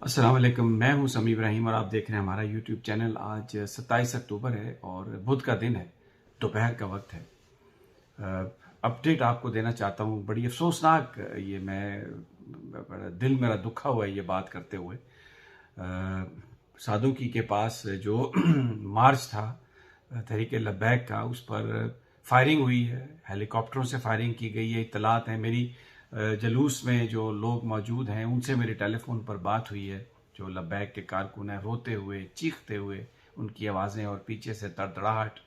अस्सलाम वालेकुम। मैं हूं समी इब्राहिम और आप देख रहे हैं हमारा यूट्यूब चैनल। आज 27 अक्टूबर है और बुध का दिन है, दोपहर का वक्त है। अपडेट आपको देना चाहता हूं। बड़ी अफसोसनाक ये बड़ा दिल मेरा दुखा हुआ है ये बात करते हुए। सादुकी के पास जो मार्च था तहरीक लब्बैक का, उस पर फायरिंग हुई है, हेलीकॉप्टरों से फायरिंग की गई है। इत्तलात हैं मेरी जलूस में जो लोग मौजूद हैं उनसे मेरी टेलीफोन पर बात हुई है। जो लब्बैक के कारकुन हैं, रोते हुए चीखते हुए उनकी आवाज़ें और पीछे से तड़तड़ाहट।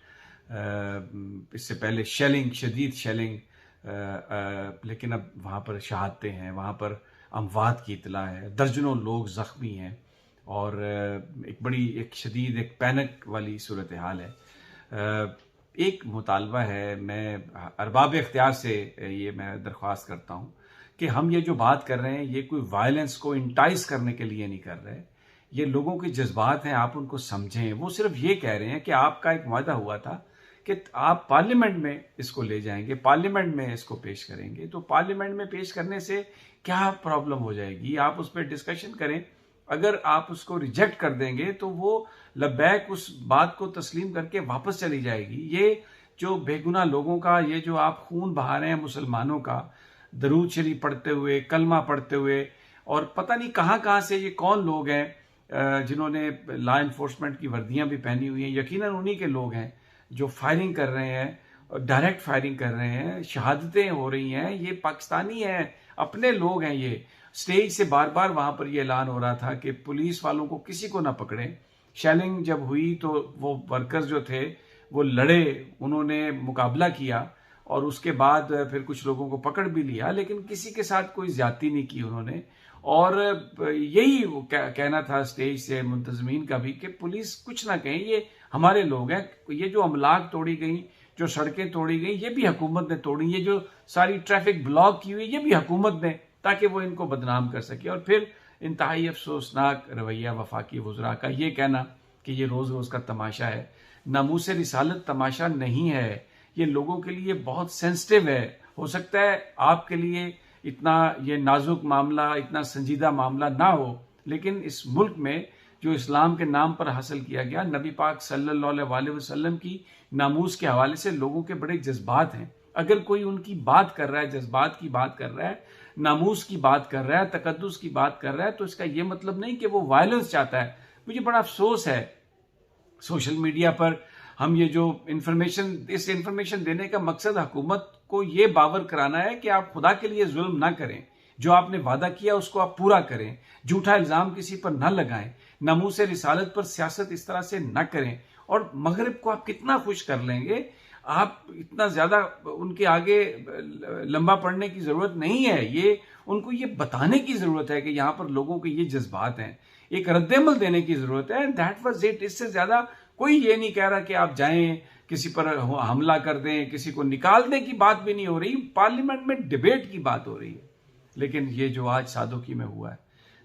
इससे पहले शेलिंग, शदीद शेलिंग, लेकिन अब वहाँ पर शहादतें हैं, वहाँ पर अमवात की इतला है, दर्जनों लोग ज़ख्मी हैं और एक शदीद एक पैनिक वाली सूरत हाल है। एक मुतालबा है, मैं अरबाब इख्तियार से ये मैं दरख्वास्त करता हूँ कि हम ये जो बात कर रहे हैं ये कोई वायलेंस को इंटाइस करने के लिए नहीं कर रहे। ये लोगों के जज्बात हैं, आप उनको समझें। वो सिर्फ ये कह रहे हैं कि आपका एक वादा हुआ था कि आप पार्लियामेंट में इसको ले जाएंगे, पार्लियामेंट में इसको पेश करेंगे। तो पार्लियामेंट में पेश करने से क्या प्रॉब्लम हो जाएगी? आप उस पर डिस्कशन करें। अगर आप उसको रिजेक्ट कर देंगे तो वो लब्बैक उस बात को तस्लीम करके वापस चली जाएगी। ये जो बेगुनाह लोगों का, ये जो आप खून बहा रहे हैं मुसलमानों का, दरूद शरीफ पढ़ते हुए, कलमा पढ़ते हुए, और पता नहीं कहाँ कहाँ से ये कौन लोग हैं जिन्होंने लॉ इन्फोर्समेंट की वर्दियां भी पहनी हुई हैं। यकीनन उन्हीं के लोग हैं जो फायरिंग कर रहे हैं, डायरेक्ट फायरिंग कर रहे हैं, शहादतें हो रही हैं। ये पाकिस्तानी हैं, अपने लोग हैं। ये स्टेज से बार बार वहां पर यह ऐलान हो रहा था कि पुलिस वालों को किसी को ना पकड़े। शेलिंग जब हुई तो वो वर्कर्स जो थे वो लड़े, उन्होंने मुकाबला किया और उसके बाद फिर कुछ लोगों को पकड़ भी लिया, लेकिन किसी के साथ कोई ज्यादती नहीं की उन्होंने। और यही कहना था स्टेज से मुंतजमीन का भी कि पुलिस कुछ ना कहें, ये हमारे लोग हैं। ये जो अमलाक तोड़ी गई, जो सड़कें तोड़ी गई, ये भी हुकूमत ने तोड़ी। ये जो सारी ट्रैफिक ब्लॉक की हुई, ये भी हुकूमत ने, ताकि वो इनको बदनाम कर सके। और फिर इंतहाई अफसोसनाक रवैया वफाकी वज़रा का ये कहना कि ये रोज़ रोज़ का तमाशा है। नामूस रिसालत तमाशा नहीं है, ये लोगों के लिए बहुत सेंसिटिव है। हो सकता है आपके लिए इतना ये नाजुक मामला, इतना संजीदा मामला ना हो, लेकिन इस मुल्क में जो इस्लाम के नाम पर हासिल किया गया, नबी पाक सल्लल्लाहु अलैहि वसल्लम की नामूस के हवाले से लोगों के बड़े जज्बात हैं। अगर कोई उनकी बात कर रहा है, जज्बात की बात कर रहा है, नामूस की बात कर रहा है, तकद्दुस की बात कर रहा है, तो इसका यह मतलब नहीं कि वो वायलेंस चाहता है। मुझे बड़ा अफसोस है सोशल मीडिया पर हम ये जो इस इंफॉर्मेशन देने का मकसद हुकूमत को ये बावर कराना है कि आप खुदा के लिए जुल्म ना करें, जो आपने वादा किया उसको आप पूरा करें, झूठा इल्जाम किसी पर ना लगाएं, नामूस रिसालत पर सियासत इस तरह से ना करें। और मगरिब को आप कितना खुश कर लेंगे, आप इतना ज्यादा उनके आगे लंबा पड़ने की जरूरत नहीं है। ये उनको ये बताने की जरूरत है कि यहाँ पर लोगों के ये जज्बात हैं, एक रद्देमल देने की जरूरत है। That was it. इससे ज्यादा कोई ये नहीं कह रहा कि आप जाएं किसी पर हमला कर दें, किसी को निकालने की बात भी नहीं हो रही। पार्लियामेंट में डिबेट की बात हो रही है। लेकिन ये जो आज सादुकी में हुआ है,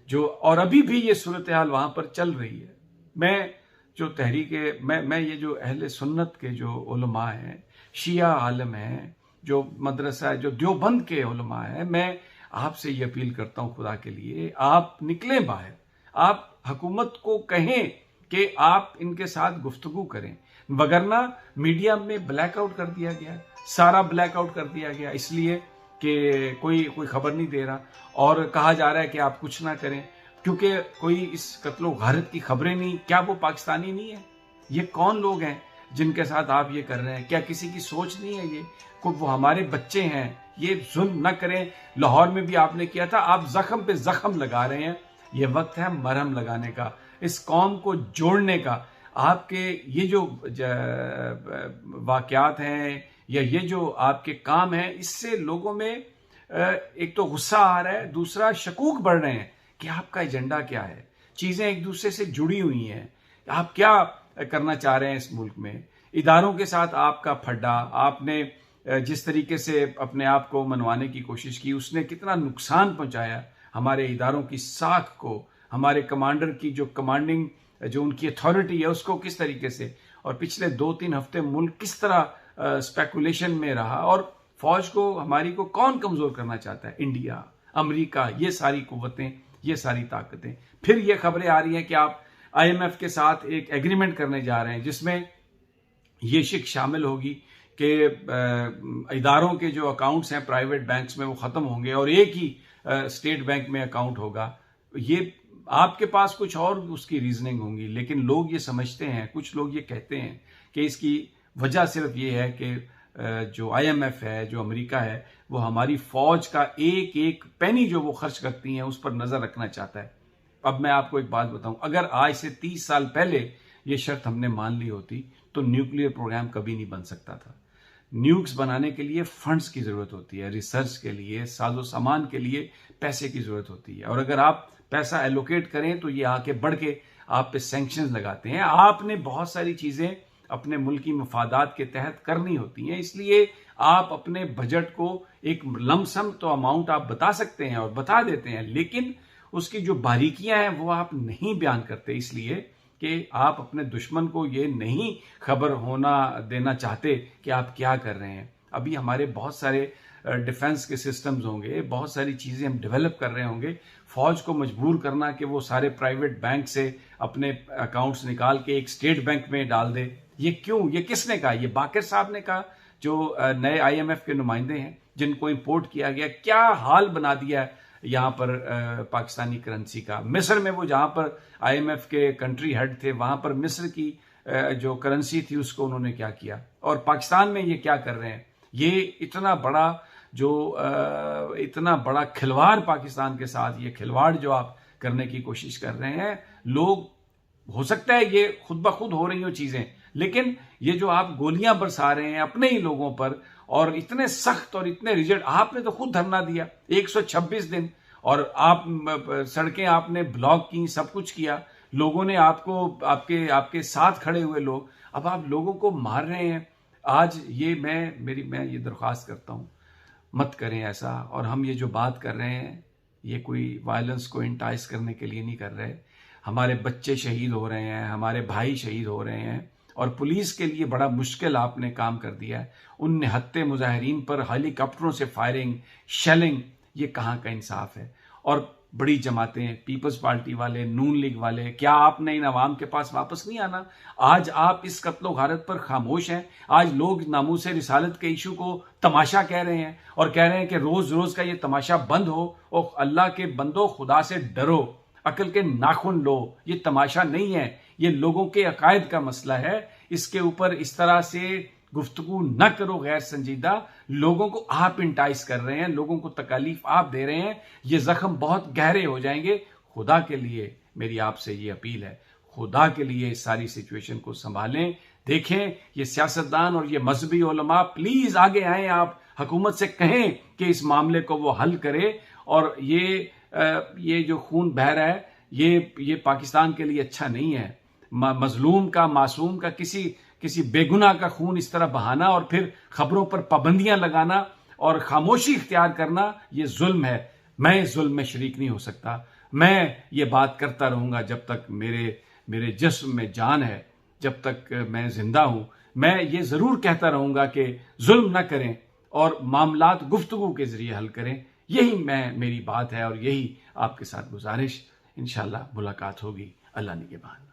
जो और अभी भी ये सूरत हाल वहां पर चल रही है, मैं ये जो अहले सुन्नत के जो उलमा हैं, शिया आलम हैं, जो मदरसा है, जो देवबंद के उलमा हैं, मैं आपसे ये अपील करता हूं खुदा के लिए, आप निकलें बाहर, आप हुकूमत को कहें कि आप इनके साथ गुफ्तगू करें। वगरना मीडिया में ब्लैकआउट कर दिया गया, सारा ब्लैकआउट कर दिया गया इसलिए कि कोई खबर नहीं दे रहा, और कहा जा रहा है कि आप कुछ ना करें क्योंकि कोई इस कत्लो गारत की खबरें नहीं। क्या वो पाकिस्तानी नहीं है? ये कौन लोग हैं जिनके साथ आप ये कर रहे हैं? क्या किसी की सोच नहीं है ये? वो हमारे बच्चे हैं, ये जुल्म न करें। लाहौर में भी आपने किया था, आप जख्म पे जख्म लगा रहे हैं। ये वक्त है मरहम लगाने का, इस कौम को जोड़ने का। आपके ये जो वाकयात हैं या ये जो आपके काम हैं, इससे लोगों में एक तो गुस्सा आ रहा है, दूसरा शकूक बढ़ रहे हैं कि आपका एजेंडा क्या है। चीजें एक दूसरे से जुड़ी हुई हैं। आप क्या करना चाह रहे हैं इस मुल्क में? इदारों के साथ आपका फड्डा, आपने जिस तरीके से अपने आप को मनवाने की कोशिश की, उसने कितना नुकसान पहुंचाया हमारे इदारों की साख को, हमारे कमांडर की जो कमांडिंग, जो उनकी अथॉरिटी है उसको किस तरीके से। और पिछले 2-3 हफ्ते मुल्क किस तरह स्पेकुलेशन में रहा। और फौज को, हमारी को कौन कमजोर करना चाहता है? इंडिया, अमेरिका, ये सारी कुव्वतें ये सारी ताकतें। फिर ये खबरें आ रही हैं कि आप IMF के साथ एक एग्रीमेंट करने जा रहे हैं जिसमें ये शिक शामिल होगी कि इदारों के जो अकाउंट्स हैं प्राइवेट बैंक्स में वो ख़त्म होंगे और एक ही स्टेट बैंक में अकाउंट होगा। ये आपके पास कुछ और उसकी रीजनिंग होंगी, लेकिन लोग ये समझते हैं, कुछ लोग ये कहते हैं कि इसकी वजह सिर्फ ये है कि जो IMF है, जो अमेरिका है, वो हमारी फौज का एक एक पेनी जो वो खर्च करती हैं उस पर नजर रखना चाहता है। अब मैं आपको एक बात बताऊं, अगर आज से 30 साल पहले ये शर्त हमने मान ली होती तो न्यूक्लियर प्रोग्राम कभी नहीं बन सकता था। न्यूक्स बनाने के लिए फंड्स की जरूरत होती है, रिसर्च के लिए, साजो सामान के लिए पैसे की जरूरत होती है, और अगर आप पैसा एलोकेट करें तो ये आके बढ़ के आप पे सैंक्शंस लगाते हैं। आपने बहुत सारी चीजें अपने मुल्की मफादात के तहत करनी होती हैं, इसलिए आप अपने बजट को एक लमसम तो अमाउंट आप बता सकते हैं और बता देते हैं, लेकिन उसकी जो बारीकियां हैं वो आप नहीं बयान करते, इसलिए कि आप अपने दुश्मन को ये नहीं खबर होना देना चाहते कि आप क्या कर रहे हैं। अभी हमारे बहुत सारे डिफेंस के सिस्टम्स होंगे, बहुत सारी चीजें हम डेवलप कर रहे होंगे। फौज को मजबूर करना कि वो सारे प्राइवेट बैंक से अपने अकाउंट्स निकाल के एक स्टेट बैंक में डाल दे, ये क्यों? ये किसने कहा? ये बाकर साहब ने कहा, जो नए IMF के नुमाइंदे हैं जिनको इंपोर्ट किया गया। क्या हाल बना दिया है यहाँ पर पाकिस्तानी करेंसी का। मिस्र में वो जहां पर IMF के कंट्री हेड थे, वहां पर मिस्र की जो करेंसी थी उसको उन्होंने क्या किया, और पाकिस्तान में ये क्या कर रहे हैं। ये इतना बड़ा खिलवाड़ पाकिस्तान के साथ, ये खिलवाड़ जो आप करने की कोशिश कर रहे हैं, लोग, हो सकता है ये खुद ब खुद हो रही हो चीजें, लेकिन ये जो आप गोलियां बरसा रहे हैं अपने ही लोगों पर, और इतने सख्त और इतने रिजिड, आपने तो खुद धरना दिया 126 दिन, और आप सड़कें आपने ब्लॉक की, सब कुछ किया, लोगों ने आपको, आपके साथ खड़े हुए लोग, अब आप लोगों को मार रहे हैं। आज ये मैं ये दरख्वास्त करता हूं, मत करें ऐसा। और हम ये जो बात कर रहे हैं ये कोई वायलेंस को इंटाइस करने के लिए नहीं कर रहे। हमारे बच्चे शहीद हो रहे हैं, हमारे भाई शहीद हो रहे हैं, और पुलिस के लिए बड़ा मुश्किल आपने काम कर दिया है। उन निहत्ते मुजाहिरीन पर हेलीकॉप्टरों से फायरिंग, शेलिंग, ये कहाँ का इंसाफ है। और बड़ी जमातें, पीपल्स पार्टी वाले, नून लीग वाले, क्या आपने इन अवाम के पास वापस नहीं आना? आज आप इस कत्लो गारत पर खामोश हैं। आज लोग नामूस रिसालत के इशू को तमाशा कह रहे हैं और कह रहे हैं कि रोज रोज का ये तमाशा बंद हो, और अल्लाह के बंदो खुदा से डरो, अकल के नाखून लो। ये तमाशा नहीं है, ये लोगों के अकायद का मसला है। इसके ऊपर इस तरह से गुफ्तगू न करो गैर संजीदा। लोगों को आप इंटाइस कर रहे हैं, लोगों को तकालीफ आप दे रहे हैं, ये जख्म बहुत गहरे हो जाएंगे। खुदा के लिए मेरी आपसे ये अपील है, खुदा के लिए इस सारी सिचुएशन को संभालें। देखें, ये सियासतदान और ये मजहबी उलमा प्लीज आगे आए, आप हुकूमत से कहें कि इस मामले को वो हल करे, और ये जो खून बह रहा है ये पाकिस्तान के लिए अच्छा नहीं है। मजलूम का, मासूम का, किसी बेगुनाह का खून इस तरह बहाना और फिर खबरों पर पाबंदियां लगाना और खामोशी इख्तियार करना, ये जुल्म है। मैं इस जुल्म में शरीक नहीं हो सकता। मैं ये बात करता रहूंगा जब तक मेरे जिस्म में जान है, जब तक मैं जिंदा हूं। मैं ये जरूर कहता रहूंगा कि जुल्म ना करें और मामलात गुफ्तगू के जरिए हल करें। यही मेरी बात है और यही आपके साथ गुजारिश। इंशाल्लाह मुलाकात होगी अल्लाह निगहबान।